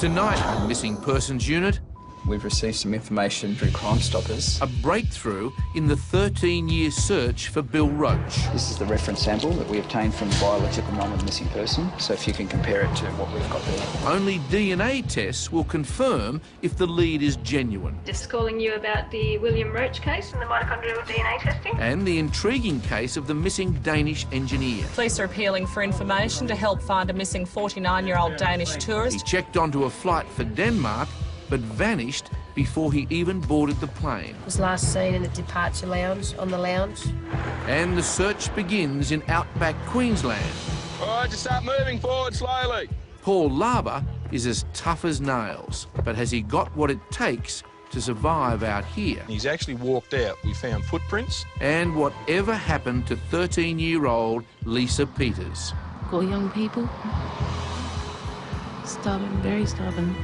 Tonight on Missing Persons Unit, we've received some information through Crime Stoppers. a breakthrough in the 13-year search for Bill Roach. This is the reference sample that we obtained from the biological mum of the missing person, so if you can compare it to what we've got there. Only DNA tests will confirm if the lead is genuine. Just calling you about the William Roach case and the mitochondrial DNA testing. And the intriguing case of the missing Danish engineer. Police are appealing for information to help find a missing 49-year-old Danish He tourist. checked onto a flight for Denmark, but vanished before he even boarded the plane. Was last seen in the departure lounge, on the lounge. And the search begins in outback Queensland. All right, just start moving forward slowly. Paul Laber is as tough as nails, but has he got what it takes to survive out here? He's actually walked out. We found footprints. And whatever happened to 13-year-old Lisa Peters? Poor young people. Stubborn, very stubborn.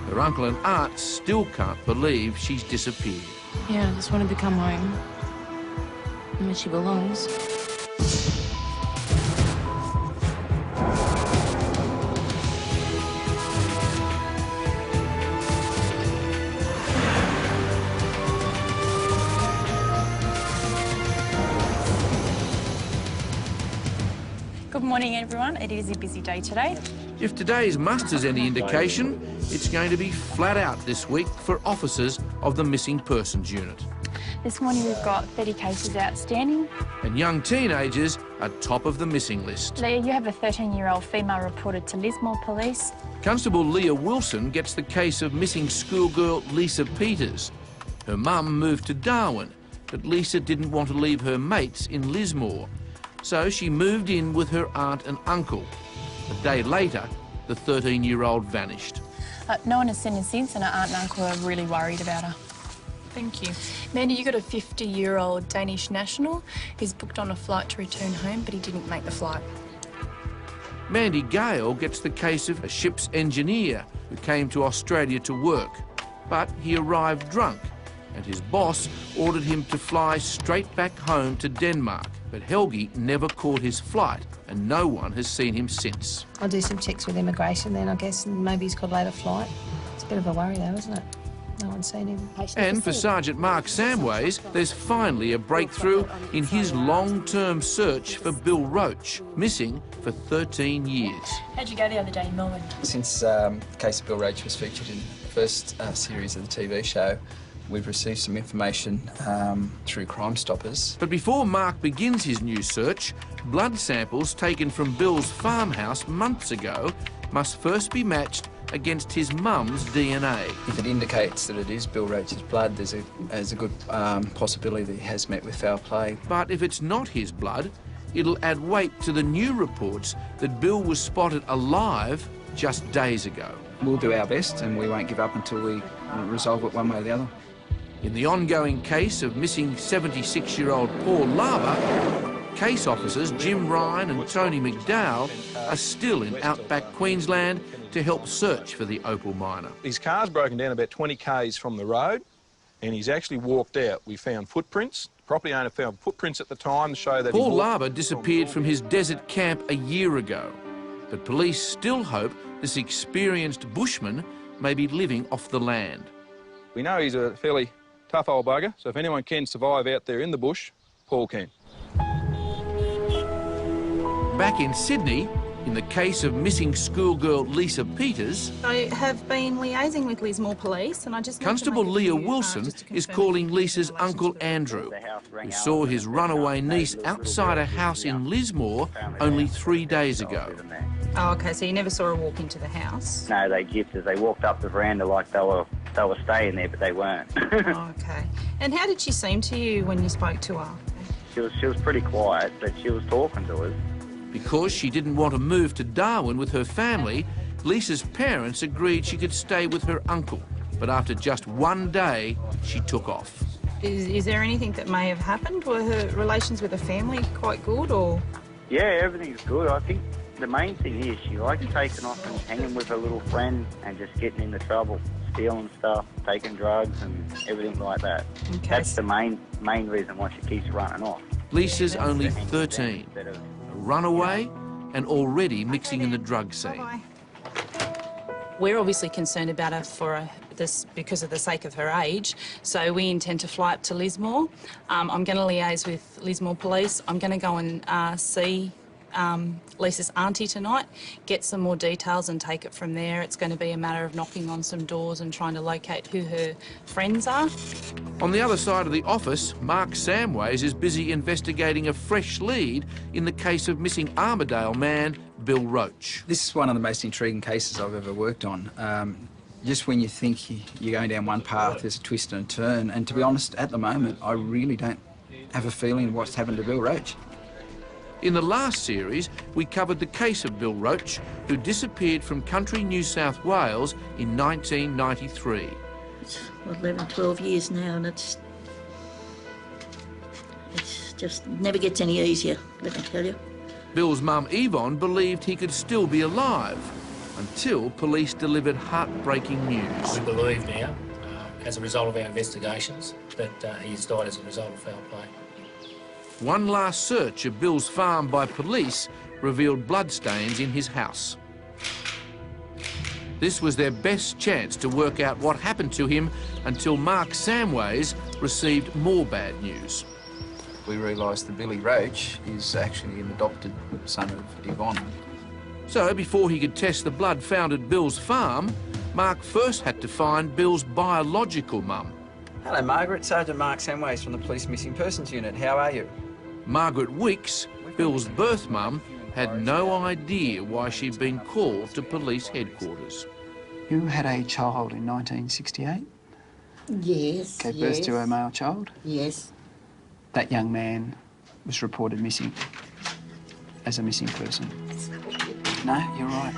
Her uncle and aunt still can't believe she's disappeared. Yeah, I just wanted to come home where she belongs. Good morning, everyone. It is a busy day today. If today's muster's any indication, it's going to be flat out this week for officers of the Missing Persons Unit. This morning we've got 30 cases outstanding. And young teenagers are top of the missing list. Leah, you have a 13-year-old female reported to Lismore Police. Constable Leah Wilson gets the case of missing schoolgirl Lisa Peters. Her mum moved to Darwin, but Lisa didn't want to leave her mates in Lismore. So she moved in with her aunt and uncle. A day later, the 13-year-old vanished. No one has seen her since, and her aunt and uncle are really worried about her. Thank you. Mandy, you got a 50-year-old Danish national. He's booked on a flight to return home, but he didn't make the flight. Mandy Gale gets the case of a ship's engineer who came to Australia to work, but he arrived drunk, and his boss ordered him to fly straight back home to Denmark. But Helbi never caught his flight, and no one has seen him since. I'll do some checks with immigration then, I guess, and maybe he's got a later flight. It's a bit of a worry though, isn't it? No one's seen him. And for Sergeant Mark Samways, there's finally a breakthrough in his long-term search for Bill Roach, missing for 13 years. How'd you go the other day in Melbourne? Since the case of Bill Roach was featured in the first series of the TV show, we've received some information through Crime Stoppers. But before Mark begins his new search, blood samples taken from Bill's farmhouse months ago must first be matched against his mum's DNA. If it indicates that it is Bill Roach's blood, there's a good possibility that he has met with foul play. But if it's not his blood, it'll add weight to the new reports that Bill was spotted alive just days ago. We'll do our best, and we won't give up until we resolve it one way or the other. In the ongoing case of missing 76-year-old Paul Laber, case officers Jim Ryan and Tony McDowell are still in outback Queensland to help search for the opal miner. His car's broken down about 20 k's from the road, and he's actually walked out. We found footprints. The property owner found footprints at the time to show that Paul Laber disappeared from his desert camp a year ago, but police still hope this experienced bushman may be living off the land. We know he's a fairly tough old bugger, so if anyone can survive out there in the bush, Paul can. Back in Sydney, in the case of missing schoolgirl Lisa Peters, I have been liaising with Lismore Police, and I just... Constable Leah Wilson is calling Lisa's uncle Andrew, who saw his runaway niece outside a house in Lismore only 3 days ago. Oh, OK, so you never saw her walk into the house? No, they gypped. They walked up the veranda like they were staying there, but they weren't. Oh, OK. And how did she seem to you when you spoke to her? She was pretty quiet, but she was talking to us. Because she didn't want to move to Darwin with her family, Lisa's parents agreed she could stay with her uncle. But after just 1 day, she took off. Is there anything that may have happened? Were her relations with her family quite good, or...? Yeah, everything's good. I think the main thing is she likes taking off and hanging with her little friend and just getting into trouble, stealing stuff, taking drugs and everything like that. Okay. That's the main reason why she keeps running off. Lisa's only 13, a runaway and already mixing in the drug scene. Bye-bye. We're obviously concerned about her because of the sake of her age, so we intend to fly up to Lismore. I'm going to liaise with Lismore Police. I'm going to go and see Lisa's auntie tonight, get some more details and take it from there. It's going to be a matter of knocking on some doors and trying to locate who her friends are. On the other side of the office, Mark Samways is busy investigating a fresh lead in the case of missing Armidale man Bill Roach. This is one of the most intriguing cases I've ever worked on. Just when you think you're going down one path, there's a twist and a turn, and to be honest, at the moment, I really don't have a feeling of what's happened to Bill Roach. In the last series, we covered the case of Bill Roach, who disappeared from country New South Wales in 1993. It's 11, 12 years now, and it's just never gets any easier, let me tell you. Bill's mum, Yvonne, believed he could still be alive until police delivered heartbreaking news. We believe now, as a result of our investigations, that he's died as a result of foul play. One last search of Bill's farm by police revealed bloodstains in his house. This was their best chance to work out what happened to him until Mark Samways received more bad news. We realised that Billy Roach is actually an adopted son of Yvonne. So before he could test the blood found at Bill's farm, Mark first had to find Bill's biological mum. Hello, Margaret. Sergeant Mark Samways from the Police Missing Persons Unit. How are you? Margaret Weeks, Bill's birth mum, had no idea why she'd been called to police headquarters. You had a child in 1968? Yes, Gave birth to a male child? Yes. That young man was reported missing as a missing person. No, you're right.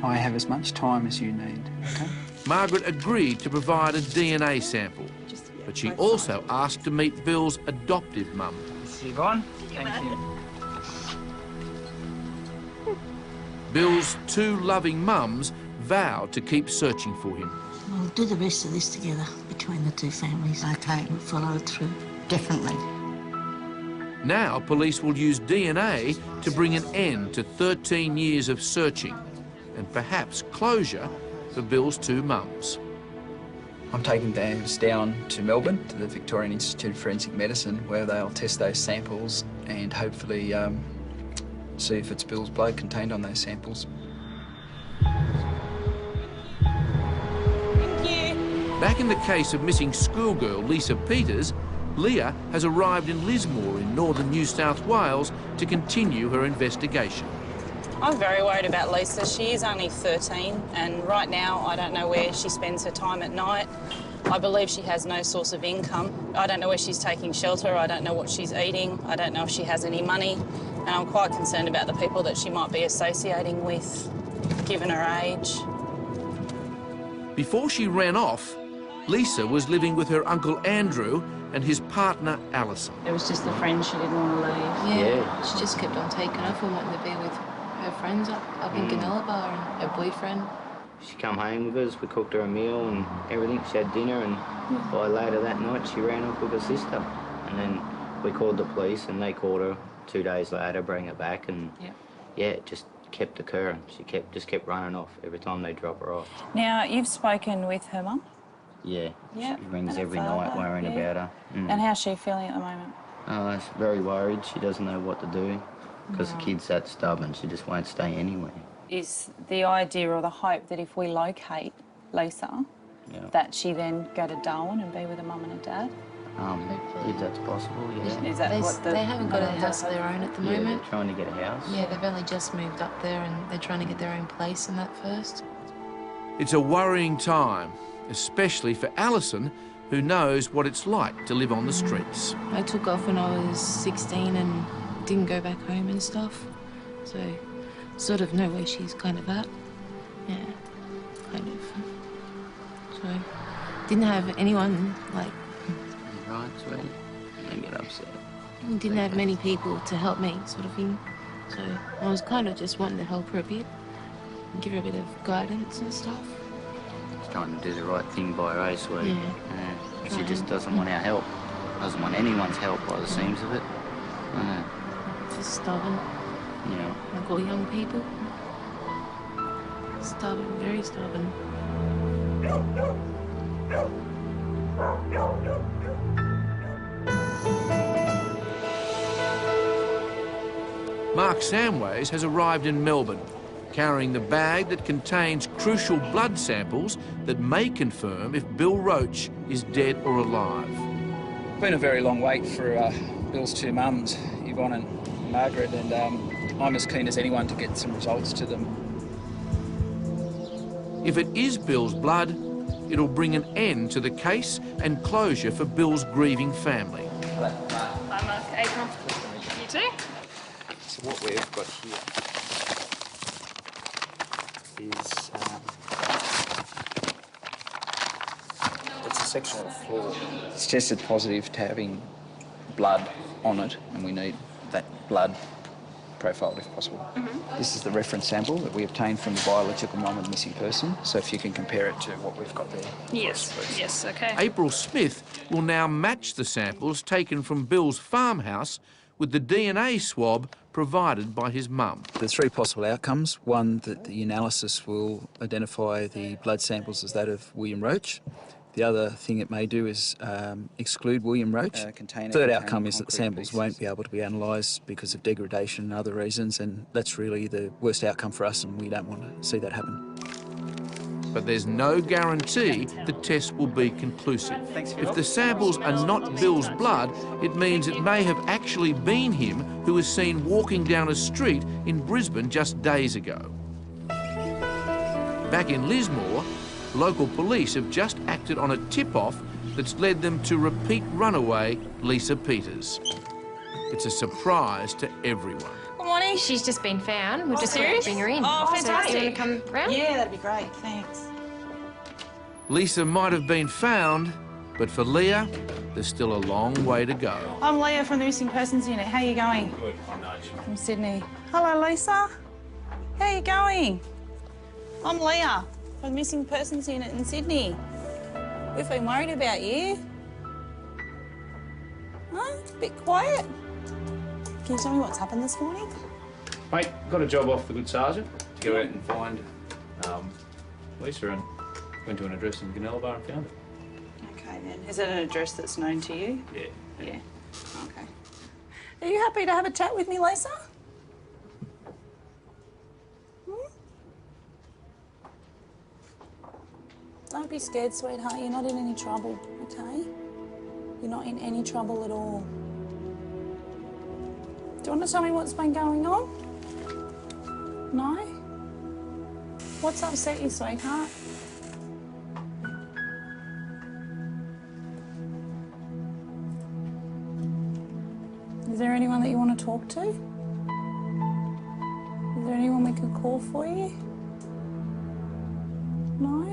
I have as much time as you need, OK? Margaret agreed to provide a DNA sample, but she also asked to meet Bill's adoptive mum. This is Yvonne. Thank you. Bill's two loving mums vowed to keep searching for him. We'll do the rest of this together between the two families. Okay. We'll follow it through. Definitely. Now police will use DNA to bring an end to 13 years of searching and perhaps closure for Bill's two mums. I'm taking those down to Melbourne, to the Victorian Institute of Forensic Medicine, where they'll test those samples and hopefully see if it's Bill's blood contained on those samples. Thank you. Back in the case of missing schoolgirl Lisa Peters, Leah has arrived in Lismore in northern New South Wales to continue her investigation. I'm very worried about Lisa. She is only 13 and right now I don't know where she spends her time at night. I believe she has no source of income. I don't know where she's taking shelter. I don't know what she's eating. I don't know if she has any money. And I'm quite concerned about the people that she might be associating with, given her age. Before she ran off, Lisa was living with her uncle Andrew and his partner Alison. It was just the friend she didn't want to leave. Yeah, she just kept on taking off and wanting to be with her friends up in Bar and her boyfriend. She come home with us, we cooked her a meal and everything, she had dinner, and by later that night she ran off with her sister. And then we called the police and they called her 2 days later, bring her back, and yeah, it just kept occurring. She just kept running off every time they drop her off. Now, you've spoken with her mum? Yeah, Yeah. she rings And her every night father, worrying about her. And how's she feeling at the moment? She's very worried, she doesn't know what to do, because the kid's that stubborn, she just won't stay anywhere. Is the idea or the hope that if we locate Lisa, that she then go to Darwin and be with her mum and her dad? If that's possible, yeah. Is that what They haven't got a house of their own at the moment. Yeah, they're trying to get a house. Yeah, they've only just moved up there and they're trying to get their own place in that first. It's a worrying time, especially for Alison, who knows what it's like to live on the streets. I took off when I was 16 and didn't go back home and stuff. So, sort of know where she's kind of at. Yeah, kind of. So, didn't have anyone, like... Right, sweetie. Don't get upset. Didn't have many people to help me, sort of thing. So, I was kind of just wanting to help her a bit. And give her a bit of guidance and stuff. She's trying to do the right thing by her, sweetie. Yeah. She just doesn't want our help. Doesn't want anyone's help by the seams of it. Just stubborn. Yeah. Like all young people. Just stubborn, very stubborn. Mark Samways has arrived in Melbourne, carrying the bag that contains crucial blood samples that may confirm if Bill Roach is dead or alive. It's been a very long wait for Bill's two mums, Yvonne and Margaret, and I'm as keen as anyone to get some results to them. If it is Bill's blood, it'll bring an end to the case and closure for Bill's grieving family. Hi, Mark. April. You too? So what we've got here is it's a section of the floor. It's tested positive to having blood on it, and we need that blood profiled if possible. This is the reference sample that we obtained from the biological mum of the missing person, so if you can compare it to what we've got there. Yes, yes, okay. April Smith will now match the samples taken from Bill's farmhouse with the DNA swab provided by his mum. There's three possible outcomes. One, that the analysis will identify the blood samples as that of William Roach. The other thing it may do is exclude William Roach. Third outcome is that the samples won't be able to be analysed because of degradation and other reasons, and that's really the worst outcome for us, and we don't want to see that happen. But there's no guarantee the test will be conclusive. If the samples are not Bill's blood, it means it may have actually been him who was seen walking down a street in Brisbane just days ago. Back in Lismore, local police have just acted on a tip-off that's led them to repeat runaway Lisa Peters. It's a surprise to everyone. Good morning. She's just been found. We've just got to bring her in. Oh, fantastic. So you want to come round? Yeah, that'd be great, thanks. Lisa might have been found, but for Leah, there's still a long way to go. I'm Leah from the Missing Persons Unit. How are you going? Good, I'm Nudge. From Sydney. Hello, Lisa. How are you going? I'm Leah from the Missing Persons Unit in Sydney. We've been worried about you. Huh? A bit quiet. Can you tell me what's happened this morning? Mate, got a job off the good sergeant to go out and find Lisa, and went to an address in Gunnellabar and found it. Okay then. Is it an address that's known to you? Yeah. Yeah. Okay. Are you happy to have a chat with me, Lisa? Don't be scared, sweetheart. You're not in any trouble, okay? You're not in any trouble at all. Do you want to tell me what's been going on? No? What's upset you, sweetheart? Is there anyone that you want to talk to? Is there anyone we could call for you? No?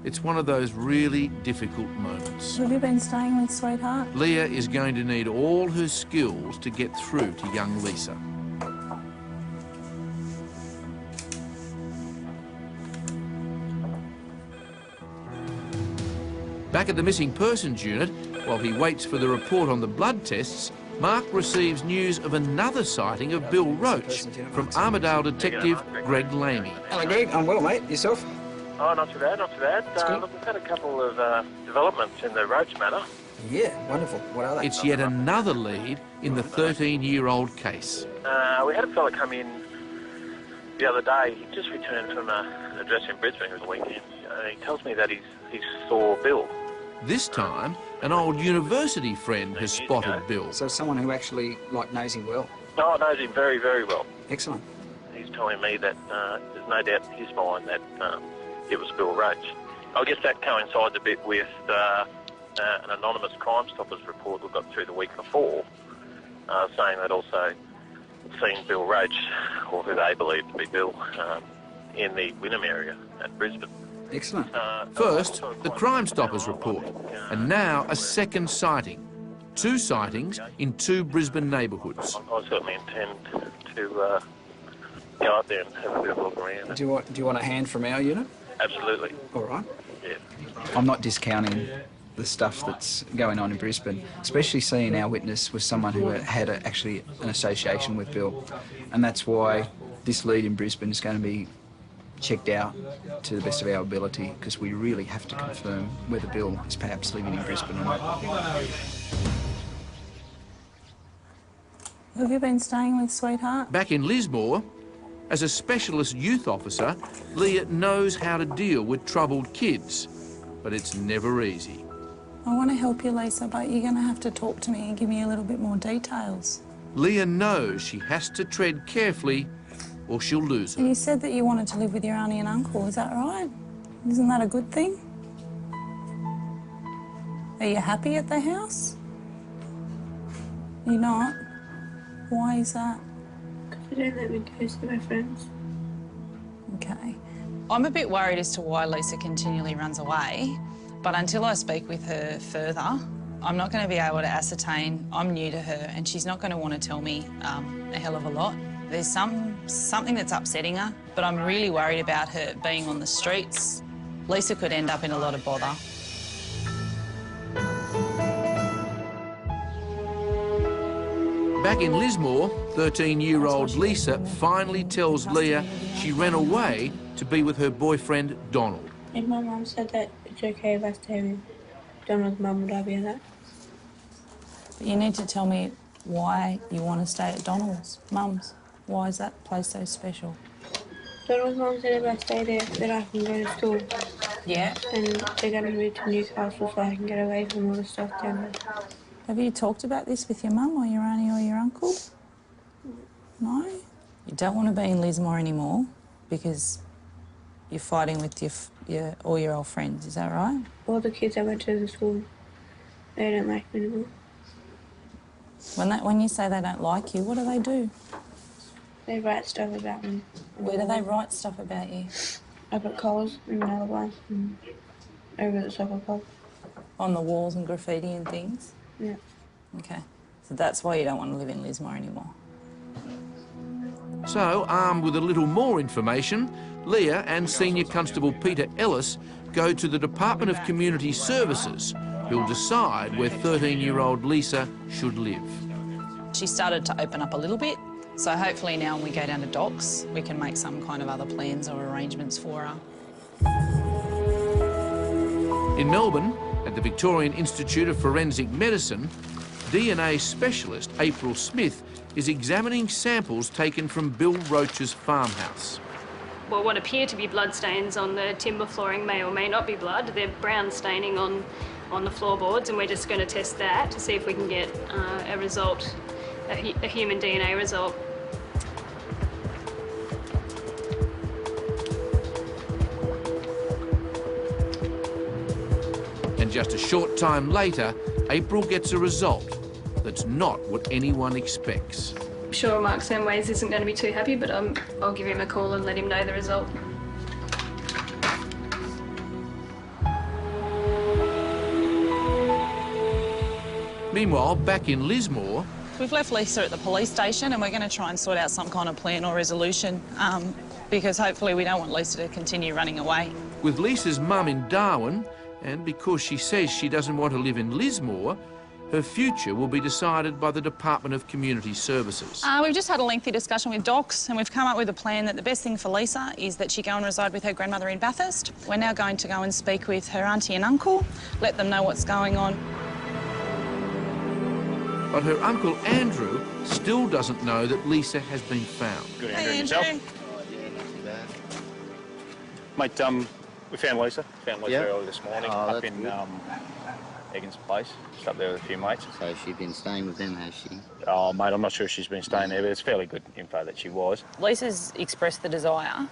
It's one of those really difficult moments. Who have you been staying with, sweetheart? Leah is going to need all her skills to get through to young Lisa. Back at the Missing Persons Unit, while he waits for the report on the blood tests, Mark receives news of another sighting of Bill Roach from Armidale detective Greg Lamy. Hello, Greg. I'm well, mate. Yourself? Oh, not too bad, not too bad. Look, we've had a couple of developments in the Roach matter. Yeah, wonderful. What are they? It's yet another lead in the 13-year-old case. We had a fella come in the other day. He just returned from an address in Brisbane over the weekend. He tells me that he saw Bill. This time, an old university friend has spotted Bill. So someone who actually, knows him well? Oh, knows him very, very well. Excellent. He's telling me that there's no doubt in his mind that it was Bill Roach. I guess that coincides a bit with an anonymous Crime Stoppers report we got through the week before, saying that also seen Bill Roach, or who they believe to be Bill, in the Wynnum area at Brisbane. Excellent. First, the Crime Stoppers report, and now a second sighting. 2 sightings in 2 Brisbane neighbourhoods. I certainly intend to go up there and have a bit of a look around. Do you want a hand from our unit? Absolutely. All right. Yeah. I'm not discounting the stuff that's going on in Brisbane, especially seeing our witness was someone who had actually an association with Bill. And that's why this lead in Brisbane is going to be checked out to the best of our ability, because we really have to confirm whether Bill is perhaps living in Brisbane or not. Who have you been staying with, sweetheart? Back in Lismore, as a specialist youth officer, Leah knows how to deal with troubled kids, but it's never easy. I want to help you, Lisa, but you're going to have to talk to me and give me a little bit more details. Leah knows she has to tread carefully or she'll lose her. You said that you wanted to live with your auntie and uncle, is that right? Isn't that a good thing? Are you happy at the house? You're not? Why is that? They don't let me go see my friends. Okay. I'm a bit worried as to why Lisa continually runs away, but until I speak with her further, I'm not going to be able to ascertain. I'm new to her and she's not going to want to tell me a hell of a lot. There's something that's upsetting her, but I'm really worried about her being on the streets. Lisa could end up in a lot of bother. Back in Lismore, 13-year-old Lisa finally tells Leah she ran away to be with her boyfriend, Donald. If my mum said that it's okay if I stay with Donald's mum, would I be allowed? But you need to tell me why you want to stay at Donald's mum's. Why is that place so special? Donald's mum said if I stay there, that I can go to school. Yeah? And they're going to move to Newcastle so I can get away from all the stuff down there. Have you talked about this with your mum or your auntie or your uncle? No? You don't want to be in Lismore anymore because you're fighting with all your old friends, is that right? All the kids I went to the school, they don't like me anymore. When you say they don't like you, what do? They write stuff about me. Where do they write stuff about you? Up at Coles and another one, and over at the soccer club. On the walls and graffiti and things? Yeah. Okay. So that's why you don't want to live in Lismore anymore. So, armed with a little more information, Leah and Senior Constable Peter Ellis go to the Department of Community Services, who'll decide where 13-year-old Lisa should live. She started to open up a little bit, so hopefully now when we go down to docks, we can make some kind of other plans or arrangements for her. In Melbourne, at the Victorian Institute of Forensic Medicine, DNA specialist April Smith is examining samples taken from Bill Roach's farmhouse. Well, what appear to be blood stains on the timber flooring may or may not be blood. They're brown staining on the floorboards, and we're just going to test that to see if we can get a result, a human DNA result. And just a short time later, April gets a result that's not what anyone expects. I'm sure Mark Samways isn't going to be too happy, but I'll give him a call and let him know the result. Meanwhile, back in Lismore... We've left Lisa at the police station and we're going to try and sort out some kind of plan or resolution because hopefully we don't want Lisa to continue running away. With Lisa's mum in Darwin, and because she says she doesn't want to live in Lismore, her future will be decided by the Department of Community Services. We've just had a lengthy discussion with Docs and we've come up with a plan that the best thing for Lisa is that she go and reside with her grandmother in Bathurst. We're now going to go and speak with her auntie and uncle, let them know what's going on. But her uncle Andrew still doesn't know that Lisa has been found. Good, Hey, Andrew. Andrew. Mate, we found Lisa. Early this morning up in Egan's place, just up there with a few mates. So she's been staying with them, has she? Oh, mate, I'm not sure if she's been staying there, but it's fairly good info that she was. Lisa's expressed the desire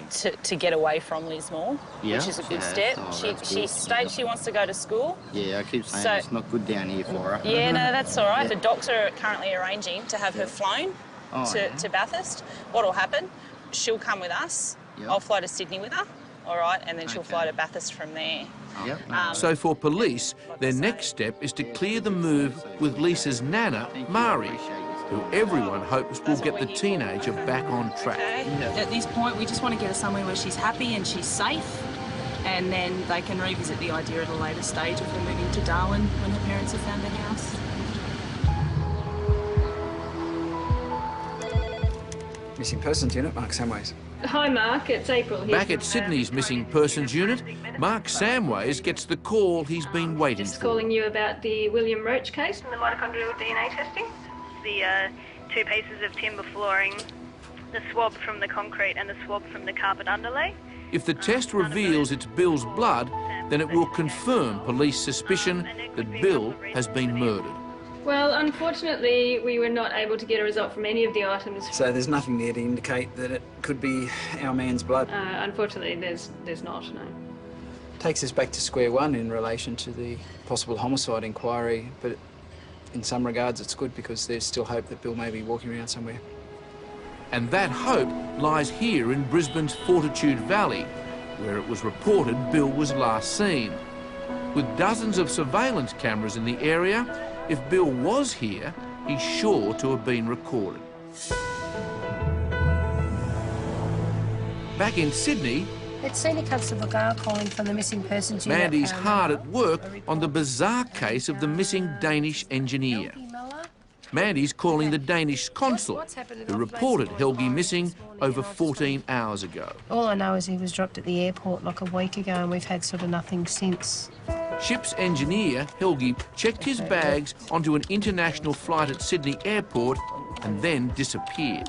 to get away from Lismore, which is a good step. She states she wants to go to school. Yeah, I keep saying it's not good down here for her. Yeah, no, that's all right. The docs are currently arranging to have her flown to Bathurst. What will happen, she'll come with us. I'll fly to Sydney with her, all right, and then she'll fly to Bathurst from there. So for police, their next step is to clear the move with Lisa's nana, Mari, who everyone hopes will get the teenager back on track. At this point, we just want to get her somewhere where she's happy and she's safe, and then they can revisit the idea at a later stage of her moving to Darwin when her parents have found a house. Missing Persons Unit, Mark Samways. Hi, Mark. It's April here. Back at Sydney's Missing Persons Unit, Mark Samways gets the call he's been waiting Just for. calling you about the William Roach case. The mitochondrial DNA testing, the 2 pieces of timber flooring, the swab from the concrete and the swab from the carpet underlay. If the test reveals it's Bill's blood, then it will confirm police suspicion that Bill has been murdered. Well, unfortunately, we were not able to get a result from any of the items. So there's nothing there to indicate that it could be our man's blood? Unfortunately, there's not, no. Takes us back to square one in relation to the possible homicide inquiry, but in some regards it's good because there's still hope that Bill may be walking around somewhere. And that hope lies here in Brisbane's Fortitude Valley, where it was reported Bill was last seen. With dozens of surveillance cameras in the area, if Bill was here, he's sure to have been recorded. Back in Sydney, it's Senior Constable Gale calling from the Missing Persons Unit. Mandy's hard at work on the bizarre case of the missing Danish engineer. Mandy's calling the Danish consul, who reported Helbi missing over 14 hours ago. All I know is he was dropped at the airport like a week ago and we've had sort of nothing since. Ship's engineer, Helgi, checked his bags onto an international flight at Sydney Airport and then disappeared.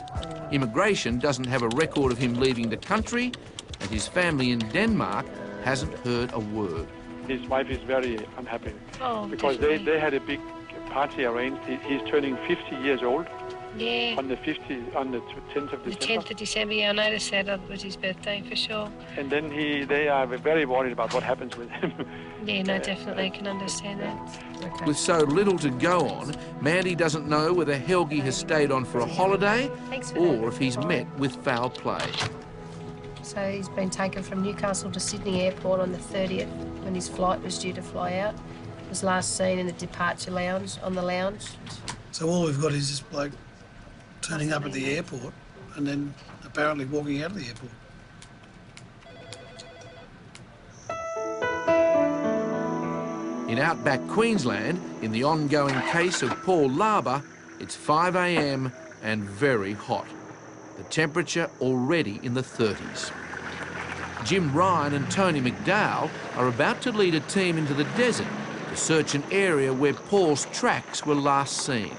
Immigration doesn't have a record of him leaving the country, and his family in Denmark hasn't heard a word. His wife is very unhappy because definitely. they had a big party arranged. He's turning 50 years old. Yeah. On the 10th of December. The 10th of December, yeah, I noticed that it was his birthday for sure. And then they are very worried about what happens with him. Yeah, no, definitely, I can understand that. Okay. With so little to go on, Mandy doesn't know whether Helgi has stayed on for a holiday or if he's met with foul play. So he's been taken from Newcastle to Sydney Airport on the 30th when his flight was due to fly out. He was last seen in the departure lounge, on the lounge. So all we've got is this bloke turning up at the airport and then apparently walking out of the airport. In outback Queensland, in the ongoing case of Paul Larber, it's 5 a.m. and very hot. The temperature already in the 30s. Jim Ryan and Tony McDowell are about to lead a team into the desert to search an area where Paul's tracks were last seen.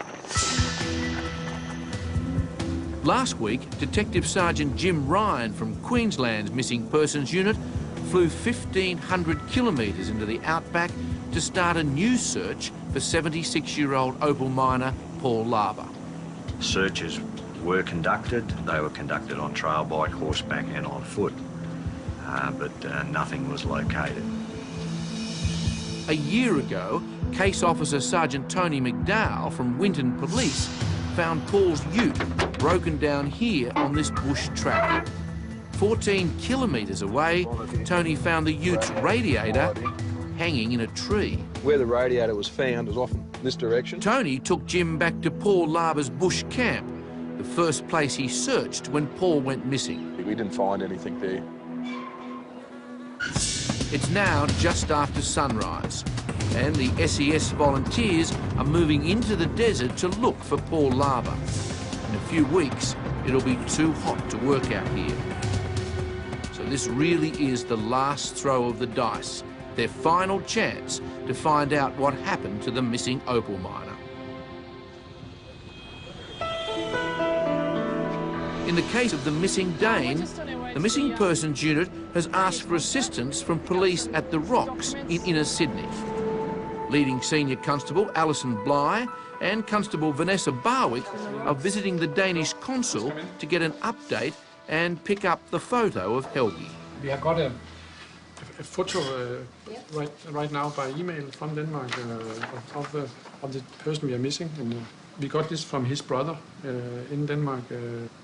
Last week, Detective Sergeant Jim Ryan from Queensland's Missing Persons Unit flew 1,500 kilometres into the outback to start a new search for 76-year-old opal miner Paul Larber. Searches were conducted. They were conducted on trail bike, horseback and on foot, but nothing was located. A year ago, Case Officer Sergeant Tony McDowell from Winton Police found Paul's ute broken down here on this bush track. 14 kilometres away, Tony found the ute's radiator hanging in a tree. Where the radiator was found is often this direction. Tony took Jim back to Paul Larber's bush camp, the first place he searched when Paul went missing. We didn't find anything there. It's now just after sunrise, and the SES volunteers are moving into the desert to look for Paul Larber. In a few weeks, it'll be too hot to work out here. So this really is the last throw of the dice, their final chance to find out what happened to the missing opal miner. In the case of the missing Dane, the Missing Persons Unit has asked for assistance from police at the Rocks in inner Sydney. Leading Senior Constable Alison Bligh and Constable Vanessa Barwick are visiting the Danish consul to get an update and pick up the photo of Helgi. We have got a photo right now by email from Denmark of the person we are missing. And, we got this from his brother in Denmark.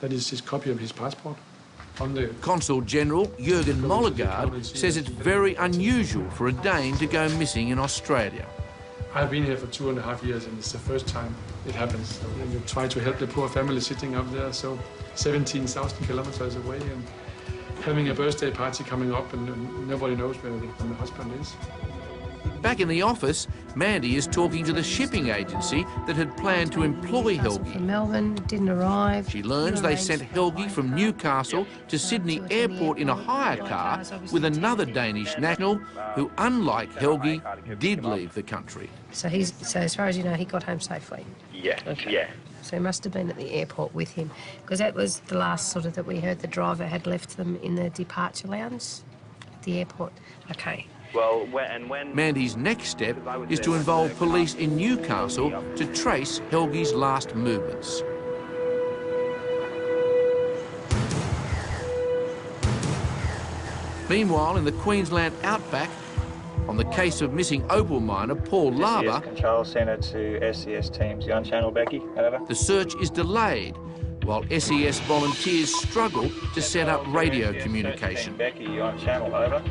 That is his copy of his passport. Consul General Jürgen Mollegard says it's very unusual for a Dane to go missing in Australia. I've been here for 2.5 years and it's the first time it happens. And you try to help the poor family sitting up there, so 17,000 kilometers away, and having a birthday party coming up and nobody knows where the husband is. Back in the office, Mandy is talking to the shipping agency that had planned to employ Helgi. From Melbourne, didn't arrive. She learns they sent Helgi from Newcastle to Sydney Airport in a hire car with another Danish national who, unlike Helgi, did leave the country. So as far as you know, he got home safely. Yeah, Okay. yeah. So he must have been at the airport with him, because that was the last sort of that we heard. The driver had left them in the departure lounge at the airport. Okay. Well, when Mandy's next step is to involve police in Newcastle to trace Helgi's last movements. Meanwhile, in the Queensland outback, on the case of missing opal miner Paul Lava, Control Centre to SES teams. You on channel, Becky? Over. the search is delayed while SES volunteers struggle to set up radio communication. Becky, you on channel? Over.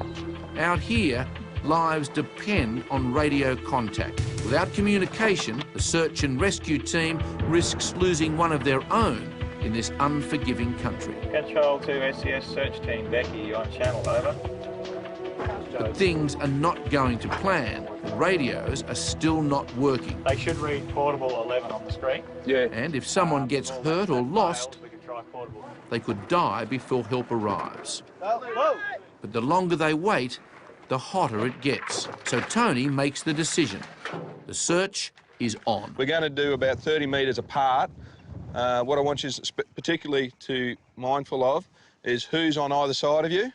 Out here, lives depend on radio contact. Without communication, the search and rescue team risks losing one of their own in this unforgiving country. Control to SES search team. Becky, you on channel? Over. But things are not going to plan. The radios are still not working. They should read portable 11 on the screen. Yeah. And if someone gets hurt or lost, they could die before help arrives. But the longer they wait, the hotter it gets. So Tony makes the decision. The search is on. We're going to do about 30 metres apart. What I want you particularly to mindful of is who's on either side of you.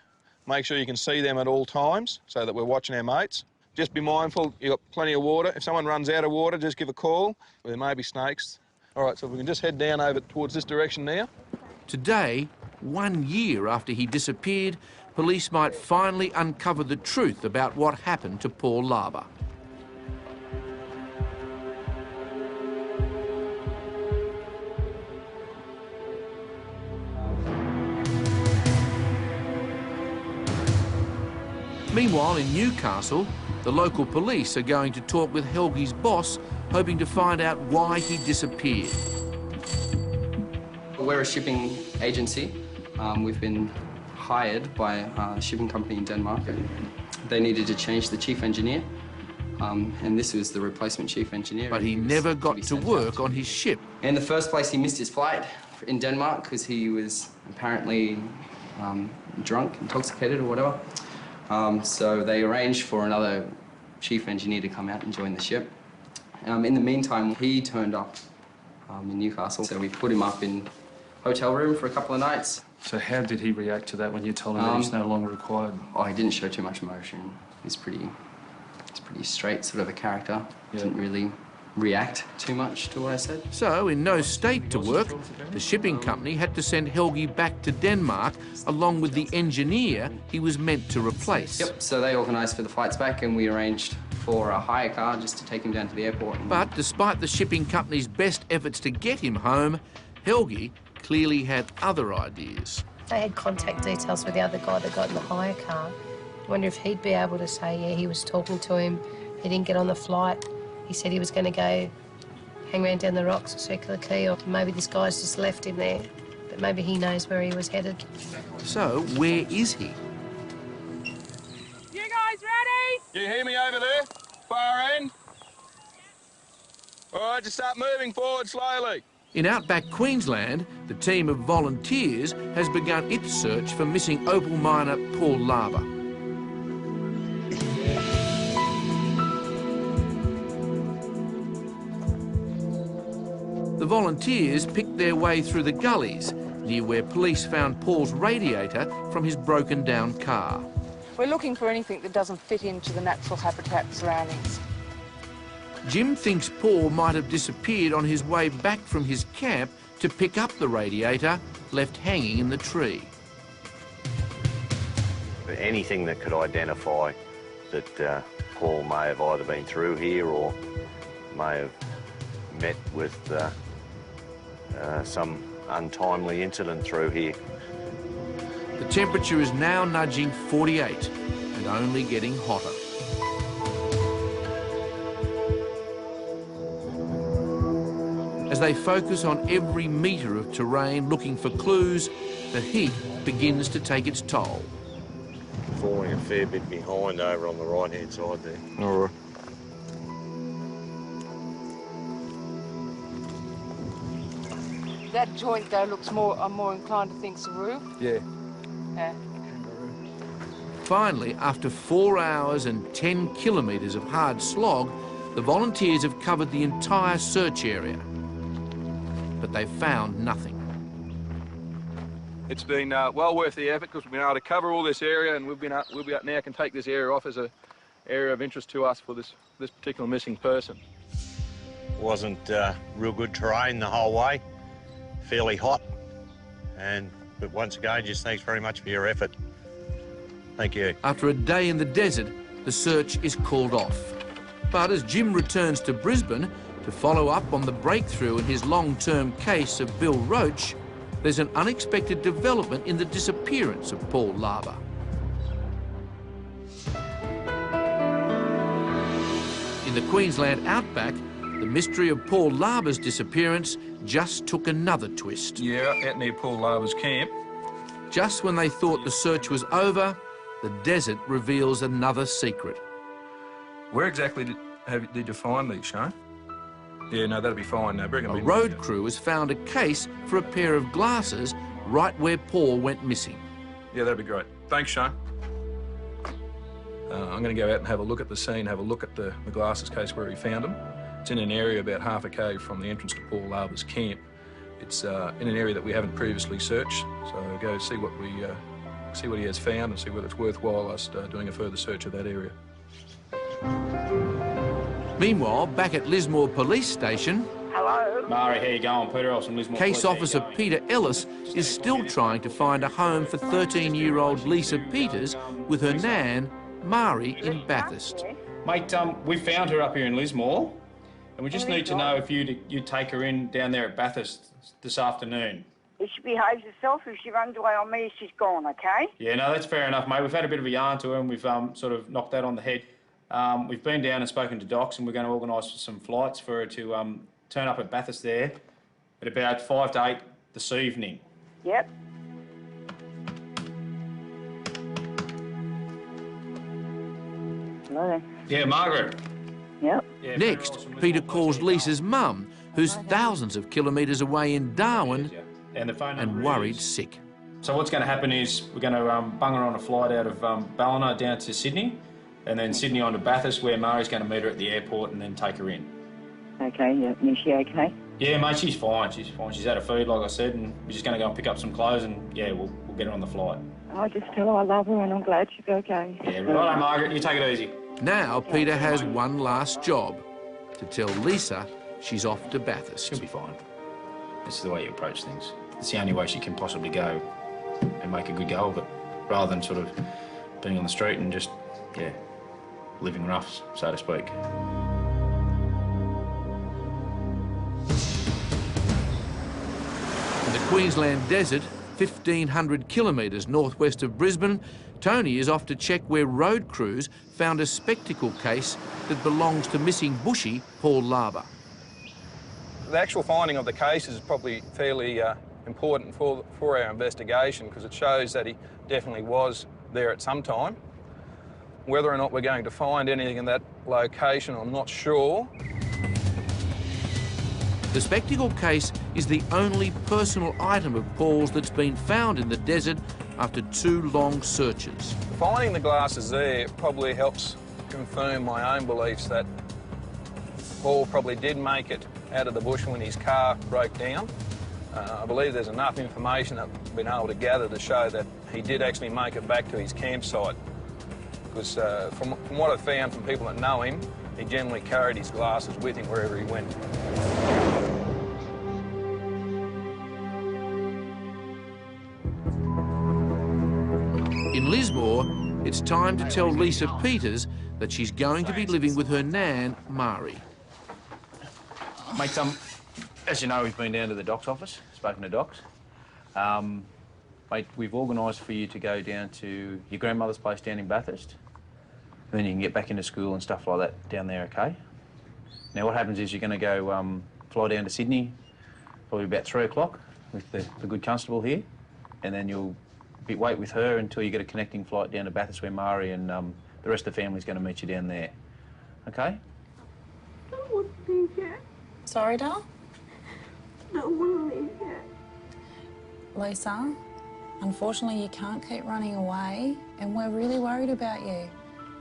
Make sure you can see them at all times so that we're watching our mates. Just be mindful, you've got plenty of water. If someone runs out of water, just give a call. There may be snakes. All right, so if we can just head down over towards this direction now. Today, 1 year after he disappeared, police might finally uncover the truth about what happened to Paul Lava. Meanwhile, in Newcastle, the local police are going to talk with Helgi's boss, hoping to find out why he disappeared. We're a shipping agency. We've been hired by a shipping company in Denmark. They needed to change the chief engineer, and this was the replacement chief engineer. But he never got to work on his ship. In the first place, he missed his flight in Denmark because he was apparently drunk, intoxicated or whatever. So they arranged for another chief engineer to come out and join the ship. In the meantime, he turned up in Newcastle, so we put him up in hotel room for a couple of nights. So how did he react to that when you told him that he's no longer required? Oh, he didn't show too much emotion. He's pretty straight sort of a character. Yeah. Didn't really react too much to what I said. So, in no state to work, the shipping company had to send Helgi back to Denmark along with the engineer he was meant to replace. Yep, so they organised for the flights back and we arranged for a hire car just to take him down to the airport. But despite the shipping company's best efforts to get him home, Helgi clearly had other ideas. They had contact details with the other guy that got in the hire car. I wonder if he'd be able to say, yeah, he was talking to him, he didn't get on the flight. He said he was going to go hang around down the rocks at Circular Quay, or maybe this guy's just left him there, but maybe he knows where he was headed. So, where is he? You guys ready? You hear me over there? Far end? All right, just start moving forward slowly. In outback Queensland, the team of volunteers has begun its search for missing opal miner Paul Lava. The volunteers picked their way through the gullies near where police found Paul's radiator from his broken-down car. We're looking for anything that doesn't fit into the natural habitat surroundings. Jim thinks Paul might have disappeared on his way back from his camp to pick up the radiator left hanging in the tree. Anything that could identify that Paul may have either been through here or may have met with some untimely incident through here. The temperature is now nudging 48 and only getting hotter. As they focus on every metre of terrain looking for clues, the heat begins to take its toll. Falling a fair bit behind over on the right-hand side there. All right. That joint though looks more, I'm more inclined to think Saru. Yeah. Yeah. Finally, after 4 hours and 10 kilometres of hard slog, the volunteers have covered the entire search area. But they've found nothing. It's been well worth the effort because we've been able to cover all this area, and we'll be now can take this area off as an area of interest to us for this particular missing person. Wasn't real good terrain the whole way, fairly hot, but once again, just thanks very much for your effort. Thank you. After a day in the desert, the search is called off. But as Jim returns to Brisbane to follow up on the breakthrough in his long-term case of Bill Roach, there's an unexpected development in the disappearance of Paul Larber. In the Queensland outback, the mystery of Paul Larber's disappearance just took another twist. Yeah, out near Paul Larber's camp. Just when they thought the search was over, the desert reveals another secret. Where exactly did you find these, Shane? Yeah, no, that'll be fine. No, bring them A in. road crew has found a case for a pair of glasses right where Paul went missing. Yeah, that'd be great. Thanks, Shane. I'm going to go out and have a look at the scene, have a look at the glasses case where he found them. It's in an area about half a k from the entrance to Paul Larber's camp. It's in an area that we haven't previously searched, so go see what he has found and see whether it's worthwhile us doing a further search of that area. Meanwhile, back at Lismore Police Station... Hello? Mari, how you going? Peter Ellis from Lismore Case Police. Officer Peter Ellis is still trying to find a home for 13-year-old Lisa Peters with her nan, Mari, in Bathurst. Mate, we found her up here in Lismore, and we just need to know if you'd take her in down there at Bathurst this afternoon. If she behaves herself, if she runs away on me, she's gone, okay? Yeah, no, that's fair enough, mate. We've had a bit of a yarn to her, and we've sort of knocked that on the head. We've been down and spoken to Docs, and we're going to organise some flights for her to turn up at Bathurst there at about 5 to 8 this evening. Yep. Hello. Yeah, Margaret. Yep. Yeah, Next, Peter calls Lisa's mum, who's thousands of kilometres away in Darwin and worried sick. So what's going to happen is we're going to bung her on a flight out of Ballina down to Sydney, and then Sydney on to Bathurst, where Mari's going to meet her at the airport and then take her in. Okay, yeah. Is she okay? Yeah, mate, she's fine. She's fine. She's had a feed, like I said, and we're just going to go and pick up some clothes, and yeah, we'll get her on the flight. I'll just tell her I love her and I'm glad she's okay. Yeah, righto, Margaret. You take it easy. Now Peter has one last job, to tell Lisa she's off to Bathurst. She'll be fine. This is the way you approach things. It's the only way she can possibly go and make a good go of it, rather than sort of being on the street and just, yeah, living rough, so to speak. In the Queensland desert, 1,500 kilometres northwest of Brisbane, Tony is off to check where road crews found a spectacle case that belongs to missing bushie Paul Larber. The actual finding of the case is probably fairly important for our investigation because it shows that he definitely was there at some time. Whether or not we're going to find anything in that location, I'm not sure. The spectacle case is the only personal item of Paul's that's been found in the desert after 2 long searches. Finding the glasses there probably helps confirm my own beliefs that Paul probably did make it out of the bush when his car broke down. I believe there's enough information that we've been able to gather to show that he did actually make it back to his campsite. Because from what I've found from people that know him, he generally carried his glasses with him wherever he went. In Lismore, it's time to tell Lisa Peters that she's going to be living with her nan, Mari. Mate, as you know, we've been down to the Docs office, spoken to Docs. Mate, we've organised for you to go down to your grandmother's place down in Bathurst. And then you can get back into school and stuff like that down there, OK? Now, what happens is you're going to go fly down to Sydney, probably about 3 o'clock with the good constable here, and then you'll wait with her until you get a connecting flight down to Bathurst where Mari and the rest of the family's going to meet you down there. OK? Sorry, Dal? don't want to leave yet. Lisa, unfortunately you can't keep running away and we're really worried about you.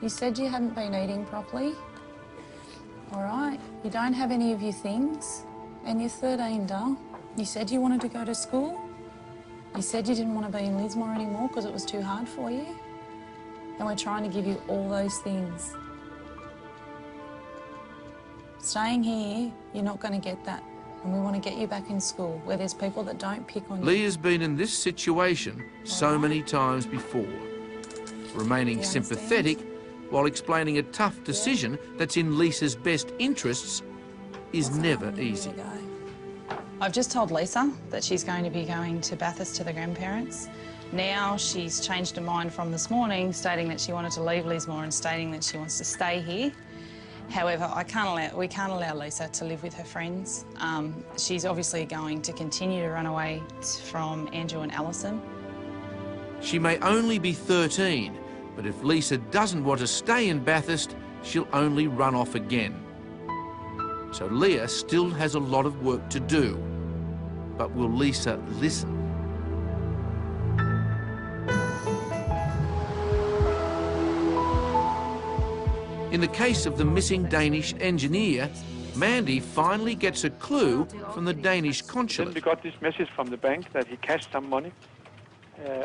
You said you hadn't been eating properly. All right, you don't have any of your things and you're 13, doll. You said you wanted to go to school. You said you didn't want to be in Lismore anymore because it was too hard for you. And we're trying to give you all those things. Staying here, you're not going to get that. And we want to get you back in school where there's people that don't pick on you. Leah's been in this situation so many times before, remaining sympathetic while explaining a tough decision that's in Lisa's best interests is never easy. I've just told Lisa that she's going to be going to Bathurst to the grandparents. Now she's changed her mind from this morning, stating that she wanted to leave Lismore and stating that she wants to stay here. However, we can't allow Lisa to live with her friends. She's obviously going to continue to run away from Andrew and Alison. She may only be 13, but if Lisa doesn't want to stay in Bathurst, she'll only run off again. So Leah still has a lot of work to do. But will Lisa listen? In the case of the missing Danish engineer, Mandy finally gets a clue from the Danish consulate. Then we got this message from the bank that he cashed some money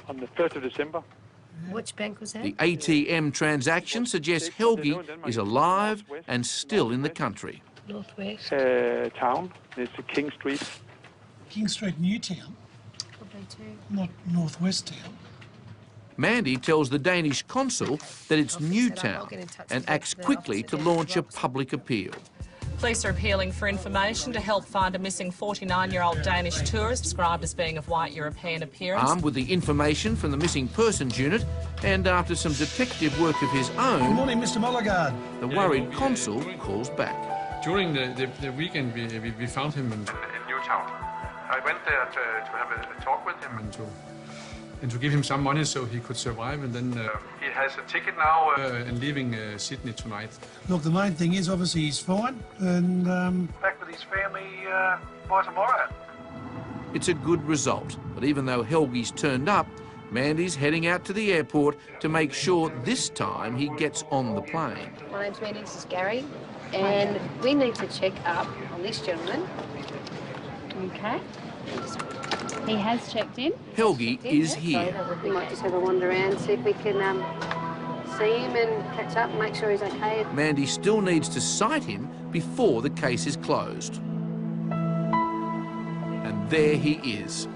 on the 1st of December. Which bank was that? The ATM transaction suggests Helgi is alive and still in the country. Northwest. Town. It's King Street. King Street, Newtown. Probably too. Not Northwest Town. Mandy tells the Danish consul that it's Newtown and acts quickly to launch a public appeal. Police are appealing for information to help find a missing 49-year-old Danish tourist described as being of white European appearance. Armed with the information from the Missing Persons Unit and after some detective work of his own... Good morning, Mr. Mulligard. The worried consul calls back. During the weekend, we found him in Newtown. I went there to have a talk with him and to give him some money so he could survive. And then he has a ticket now and leaving Sydney tonight. Look, the main thing is obviously he's fine and back with his family by tomorrow. It's a good result, but even though Helgi's turned up, Mandy's heading out to the airport to make sure this time he gets on the plane. My name's Mandy, this is Gary, and we need to check up on this gentleman. Okay. He has checked in. Helgi is here. We might just have a wander around, see if we can see him and catch up and make sure he's okay. Mandy still needs to sight him before the case is closed. And there he is.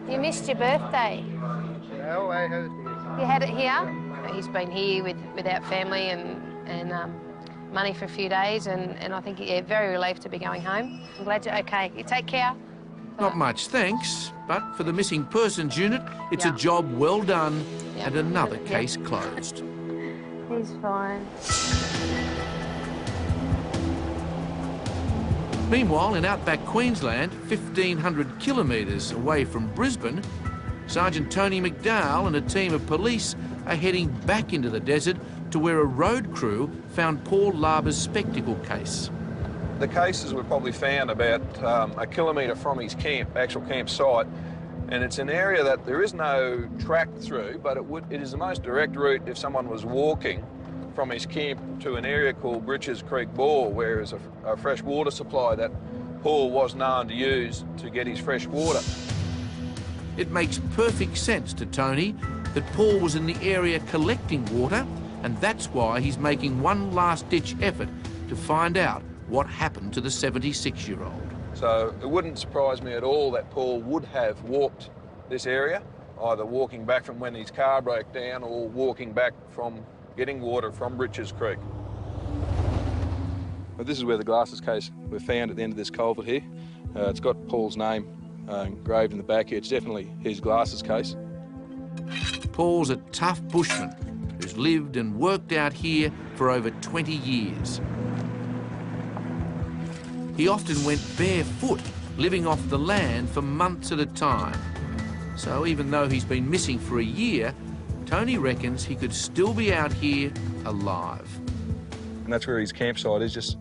You missed your birthday. No, I had it. You had it here? He's been here without family and money for a few days, and I think very relieved to be going home. I'm glad you're okay. You take care. Not much thanks, but for the Missing Persons Unit, it's a job well done and another case closed. He's fine. Meanwhile, in outback Queensland, 1,500 kilometres away from Brisbane, Sergeant Tony McDowell and a team of police are heading back into the desert to where a road crew found Paul Laber's spectacle case. The cases were probably found about a kilometre from his actual campsite, and it's an area that there is no track through, but it is the most direct route if someone was walking from his camp to an area called Britches Creek Bore, where is a fresh water supply that Paul was known to use to get his fresh water. It makes perfect sense to Tony that Paul was in the area collecting water, and that's why he's making one last-ditch effort to find out what happened to the 76-year-old. So it wouldn't surprise me at all that Paul would have walked this area, either walking back from when his car broke down or walking back from getting water from Britches Creek. But this is where the glasses case were found at the end of this culvert here. It's got Paul's name engraved in the back here. It's definitely his glasses case. Paul's a tough bushman who's lived and worked out here for over 20 years. He often went barefoot, living off the land for months at a time. So even though he's been missing for a year, Tony reckons he could still be out here alive. And that's where his campsite is, just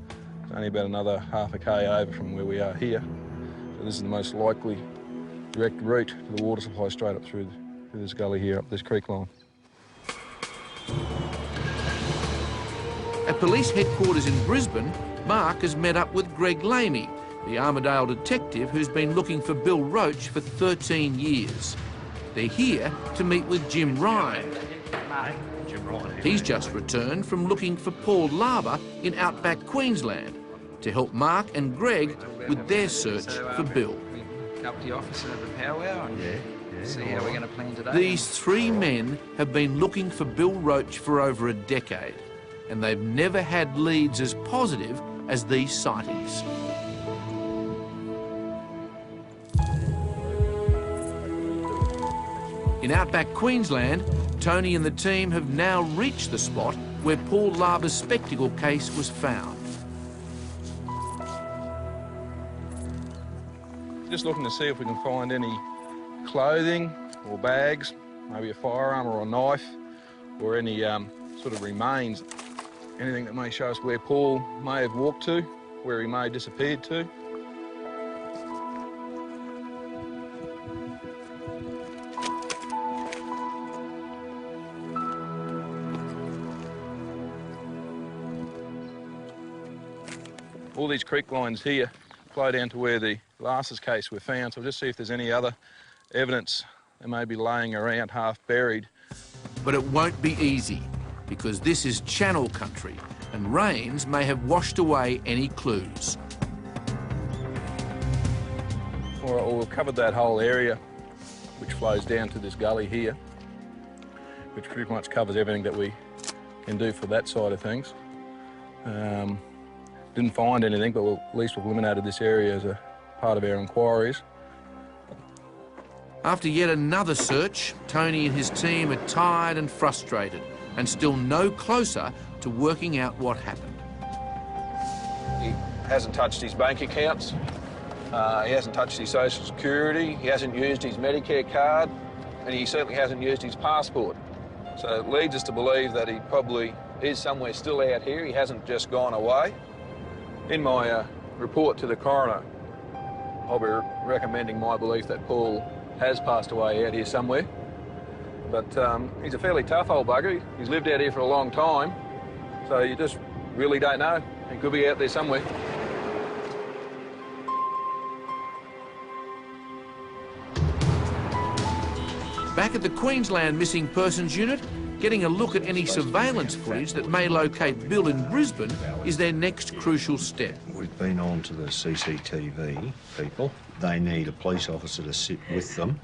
only about another half a K over from where we are here. So this is the most likely direct route to the water supply straight up through this gully here, up this creek line. At police headquarters in Brisbane, Mark has met up with Greg Lamy, the Armidale detective who's been looking for Bill Roach for 13 years. They're here to meet with Jim Ryan. He's just returned from looking for Paul Larber in outback Queensland to help Mark and Greg with their search for Bill. Go up to the office and have a powwow and see how we're going to plan today. These three men have been looking for Bill Roach for over a decade, and they've never had leads as positive as these sightings. In outback Queensland, Tony and the team have now reached the spot where Paul Larber's spectacle case was found. Just looking to see if we can find any clothing or bags, maybe a firearm or a knife, or any sort of remains, anything that may show us where Paul may have walked to, where he may have disappeared to. All these creek lines here flow down to where the glasses case were found, so we'll just see if there's any other evidence that may be laying around half buried. But it won't be easy, because this is channel country and rains may have washed away any clues. All right, well, we've covered that whole area which flows down to this gully here, which pretty much covers everything that we can do for that side of things. Didn't find anything, but at least we've eliminated this area as a part of our inquiries. After yet another search, Tony and his team are tired and frustrated and still no closer to working out what happened. He hasn't touched his bank accounts, he hasn't touched his social security, he hasn't used his Medicare card, and he certainly hasn't used his passport. So it leads us to believe that he probably is somewhere still out here. He hasn't just gone away. In my report to the coroner, I'll be recommending my belief that Paul has passed away out here somewhere. But he's a fairly tough old bugger. He's lived out here for a long time, so you just really don't know. He could be out there somewhere. Back at the Queensland Missing Persons Unit, getting a look at any surveillance footage that may locate Bill in Brisbane is their next crucial step. We've been on to the CCTV people. They need a police officer to sit with them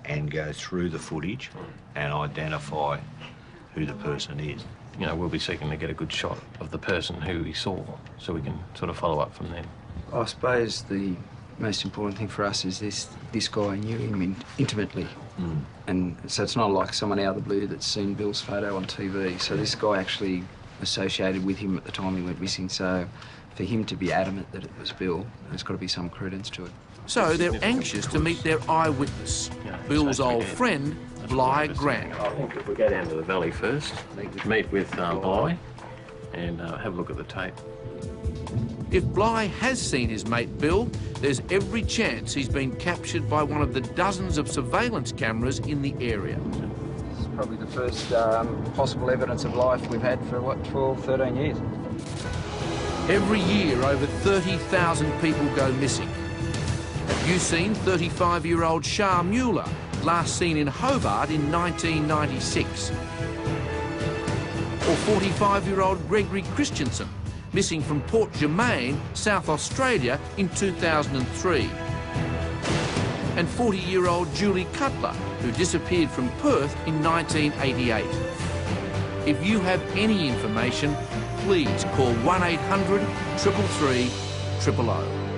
and go through the footage and identify who the person is. You know, we'll be seeking to get a good shot of the person who he saw, so we can sort of follow up from then. I suppose the most important thing for us is this guy knew him intimately. And so it's not like someone out of the blue that's seen Bill's photo on TV. So this guy actually associated with him at the time he went missing. So for him to be adamant that it was Bill, there's got to be some credence to it. So they're anxious to meet their eyewitness, Bill's old friend, Bligh Grant. I think if we go down to the valley first, meet with Bligh and have a look at the tape. If Bligh has seen his mate Bill, there's every chance he's been captured by one of the dozens of surveillance cameras in the area. This is probably the first possible evidence of life we've had for, what, 12, 13 years. Every year, over 30,000 people go missing. Have you seen 35-year-old Shah Mueller, last seen in Hobart in 1996? Or 45-year-old Gregory Christensen, missing from Port Germain, South Australia in 2003. And 40-year-old Julie Cutler, who disappeared from Perth in 1988. If you have any information, please call 1-800 333 000.